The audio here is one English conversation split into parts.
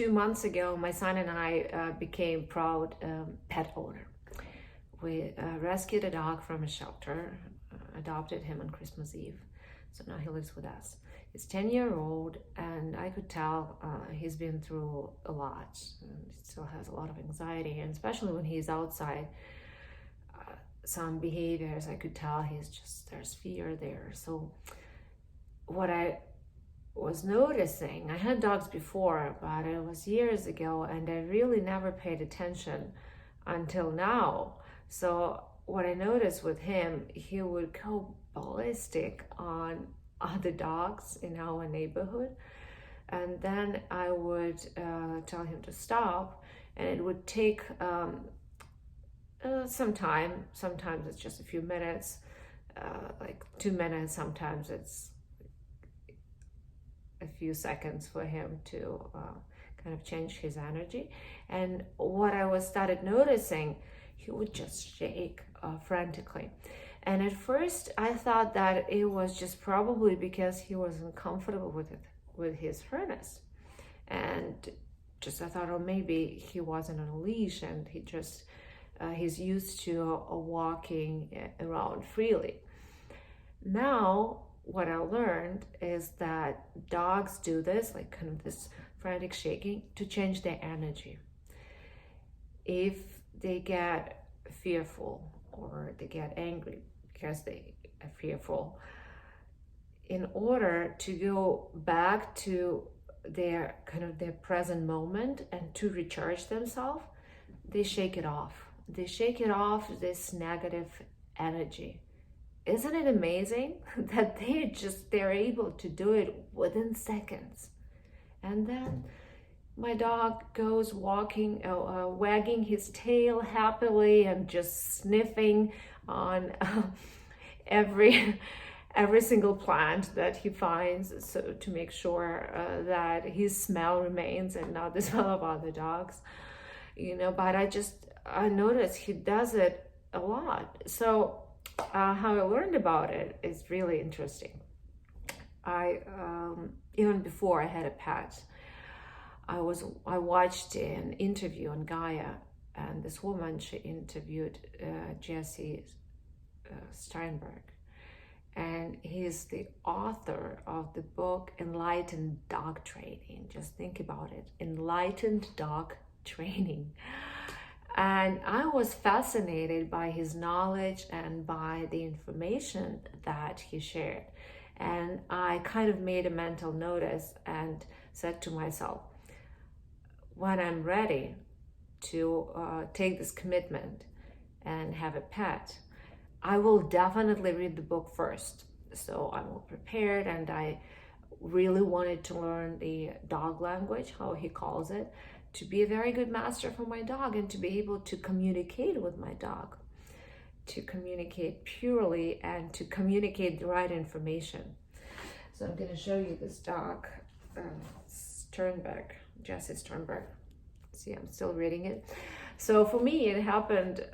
2 months ago, my son and I became proud pet owner. We rescued a dog from a shelter, adopted him on Christmas Eve. So now he lives with us. He's 10-year-old, and I could tell he's been through a lot. And he still has a lot of anxiety, and especially when he's outside, some behaviors, I could tell there's fear there. So what I was noticing, I had dogs before, but it was years ago, and I really never paid attention until now. So what I noticed with him, he would go ballistic on other dogs in our neighborhood, and then I would tell him to stop, and it would take some time. Sometimes it's just a few minutes, like 2 minutes. Sometimes it's a few seconds for him to kind of change his energy. And what I started noticing, he would just shake frantically. And at first I thought that it was just probably because he wasn't comfortable with his harness. And I thought, oh, maybe he wasn't on a leash and he's used to walking around freely. Now, what I learned is that dogs do this, like kind of this frantic shaking, to change their energy. If they get fearful or they get angry because they are fearful, in order to go back to their present moment and to recharge themselves, they shake it off. They shake it off, this negative energy. Isn't it amazing that they're able to do it within seconds? And then my dog goes walking, wagging his tail happily and just sniffing on every single plant that he finds, so to make sure that his smell remains and not the smell of other dogs. But I noticed he does it a lot. So how I learned about it is really interesting. I even before I had a pet, I watched an interview on Gaia, and this woman, she interviewed Jesse Steinberg, and he's the author of the book Enlightened Dog Training. Just think about it, Enlightened Dog Training. And I was fascinated by his knowledge and by the information that he shared. And I kind of made a mental notice and said to myself, when I'm ready to take this commitment and have a pet, I will definitely read the book first. So I'm all prepared, and I really wanted to learn the dog language, how he calls it, to be a very good master for my dog and to be able to communicate with my dog, to communicate purely and to communicate the right information. So I'm going to show you this dog, Sternberg, Jesse Sternberg. See, I'm still reading it. So for me, it happened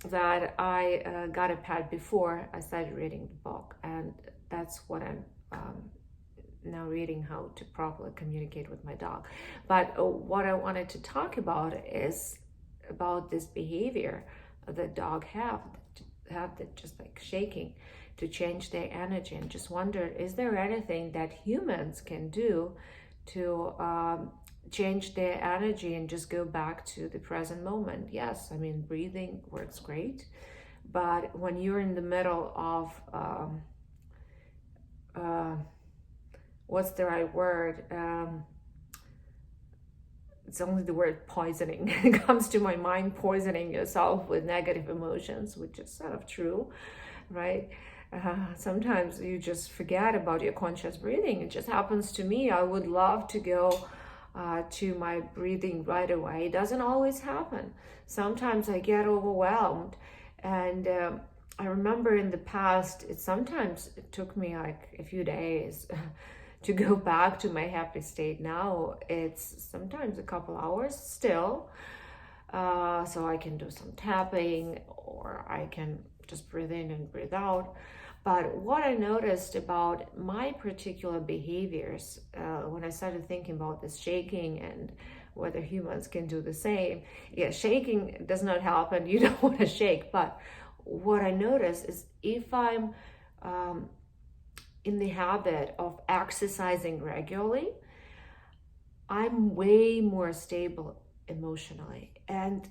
that I got a pet before I started reading the book, and that's what I'm now reading, how to properly communicate with my dog. But what I wanted to talk about is about this behavior that dog have that just like shaking to change their energy, and just wonder, is there anything that humans can do to change their energy and just go back to the present moment? Yes, I mean, breathing works great, but when you're in the middle of what's the right word? It's only the word poisoning. It comes to my mind, poisoning yourself with negative emotions, which is sort of true, right? Sometimes you just forget about your conscious breathing. It just happens to me. I would love to go to my breathing right away. It doesn't always happen. Sometimes I get overwhelmed, and I remember in the past, it took me like a few days to go back to my happy state. Now it's sometimes a couple hours still. So I can do some tapping, or I can just breathe in and breathe out. But what I noticed about my particular behaviors when I started thinking about this shaking and whether humans can do the same, yeah, shaking does not help and you don't want to shake. But what I noticed is if I'm in the habit of exercising regularly, I'm way more stable emotionally. And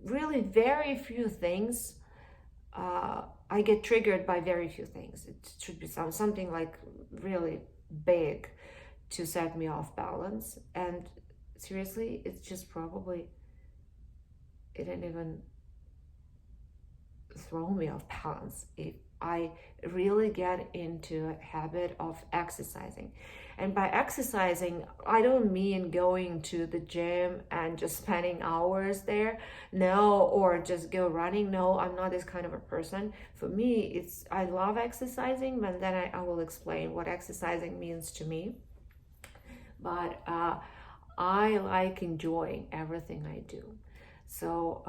really, very few things. I get triggered by very few things. It should be something like really big to set me off balance. And seriously, it's just probably, it didn't even throw me off balance. I really get into a habit of exercising. And by exercising, I don't mean going to the gym and just spending hours there. No, or just go running. No, I'm not this kind of a person. For me, I love exercising, but then I will explain what exercising means to me. But I like enjoying everything I do. So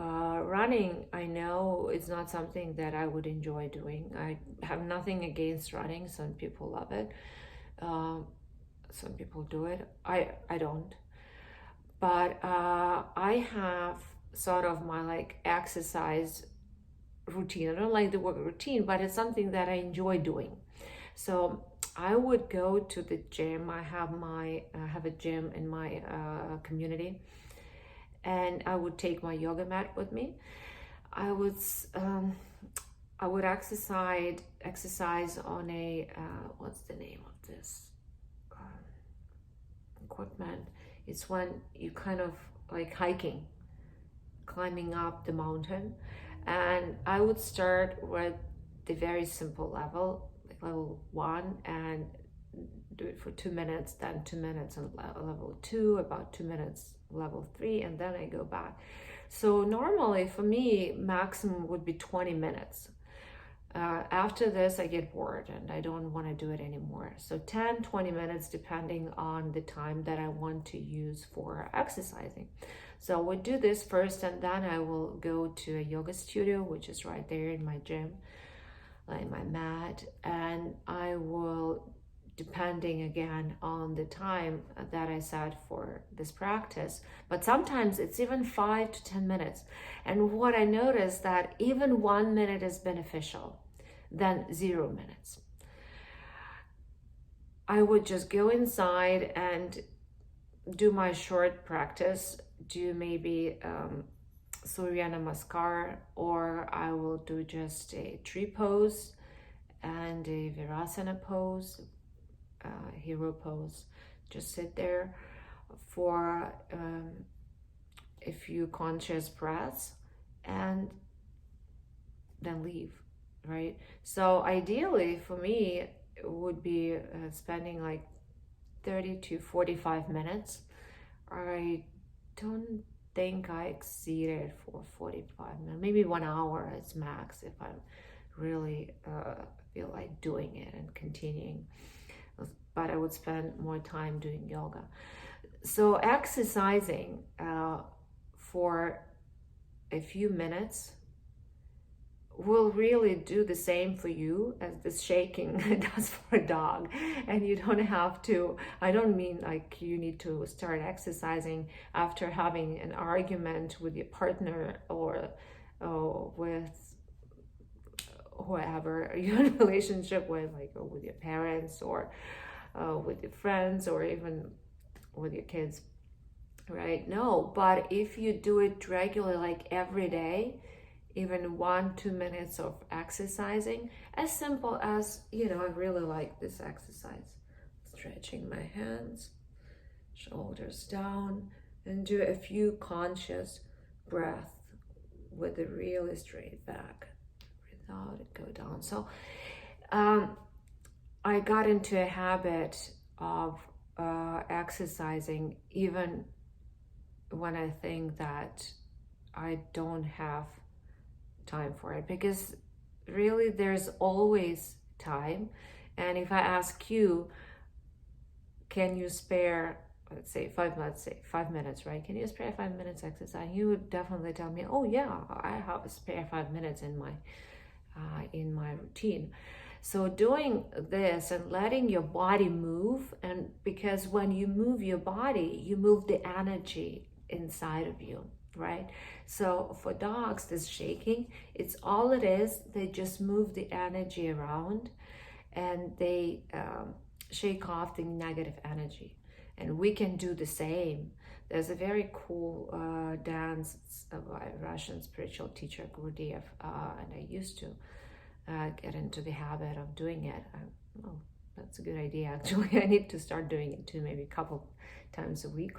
running, I know it's not something that I would enjoy doing. I have nothing against running. Some people love it. Some people do it. I don't. But I have sort of my like exercise routine. I don't like the word routine, but it's something that I enjoy doing. So I would go to the gym. I have a gym in my community, and I would take my yoga mat with me. I would exercise on a what's the name of this equipment? It's when you kind of like hiking, climbing up the mountain, and I would start with the very simple level, like level 1, and do it for 2 minutes, then 2 minutes on level 2, about 2 minutes level 3, and then I go back. So normally for me, maximum would be 20 minutes. After this, I get bored and I don't want to do it anymore. So 10-20 minutes depending on the time that I want to use for exercising. So I would do this first, and then I will go to a yoga studio, which is right there in my gym, like my mat, and I will, depending again on the time that I set for this practice, but sometimes it's even 5 to 10 minutes. And what I noticed that even 1 minute is beneficial than 0 minutes. I would just go inside and do my short practice, do maybe Surya Namaskar, or I will do just a tree pose and a Virasana pose, hero pose. Just sit there for a few conscious breaths and then leave, right? So ideally for me, it would be spending like 30 to 45 minutes. I don't think I exceeded for 45 minutes, maybe 1 hour is max if I really feel like doing it and continuing. But I would spend more time doing yoga. So exercising for a few minutes will really do the same for you as this shaking does for a dog. And you don't have to, I don't mean like you need to start exercising after having an argument with your partner or with whoever you're in a relationship with, like with your parents or with your friends or even with your kids, right? No, but if you do it regularly, like every day, even 1-2 minutes of exercising, as simple as, I really like this exercise. Stretching my hands, shoulders down, and do a few conscious breaths with a really straight back. Breathe out and go down. So I got into a habit of exercising even when I think that I don't have time for it, because really there's always time. And if I ask you, can you spare, let's say 5 minutes, right? Can you spare 5 minutes exercise? You would definitely tell me, oh yeah, I have a spare 5 minutes in my in my routine. So doing this and letting your body move, and because when you move your body, you move the energy inside of you, right? So for dogs, this shaking, it's all it is. They just move the energy around, and they shake off the negative energy. And we can do the same. There's a very cool dance by a Russian spiritual teacher, Gurdjieff, and I used to get into the habit of doing it. Well, that's a good idea, actually. I need to start doing it too, maybe a couple times a week.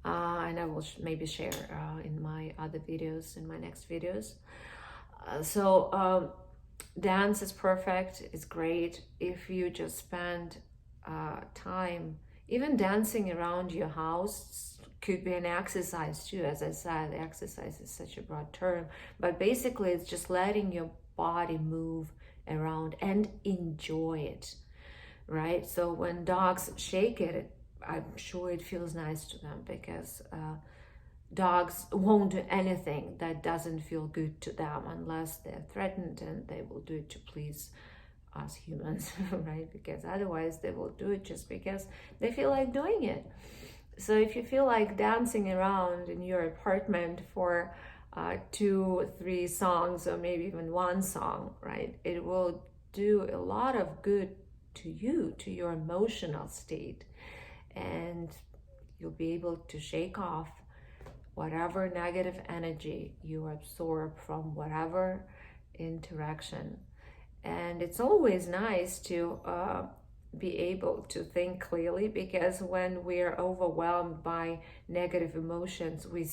And I will maybe share in my other videos, in my next videos. Dance is perfect. It's great if you just spend time. Even dancing around your house could be an exercise too. As I said, exercise is such a broad term, but basically it's just letting your body move around and enjoy it, right? So when dogs shake it, I'm sure it feels nice to them, because dogs won't do anything that doesn't feel good to them unless they're threatened, and they will do it to please us humans, right? Because otherwise they will do it just because they feel like doing it. So if you feel like dancing around in your apartment for 2, 3 songs, or maybe even one song, right, it will do a lot of good to you, to your emotional state, and you'll be able to shake off whatever negative energy you absorb from whatever interaction. And it's always nice to be able to think clearly, because when we're overwhelmed by negative emotions, we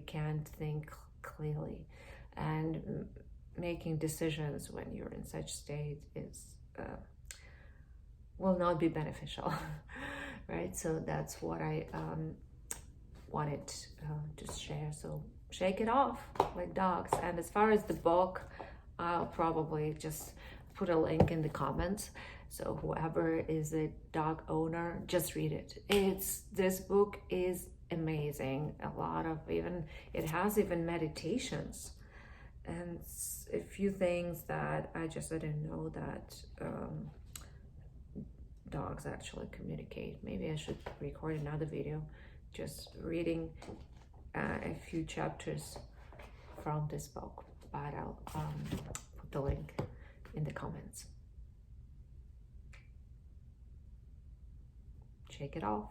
can't think clearly, and making decisions when you're in such state is will not be beneficial. Right? So that's what I wanted to share. So shake it off like dogs. And as far as the book, I'll probably just put a link in the comments. So whoever is a dog owner, just read it. This book is amazing. It has even meditations and a few things that I just didn't know that dogs actually communicate. Maybe I should record another video just reading a few chapters from this book, but I'll put the link in the comments. Shake it off.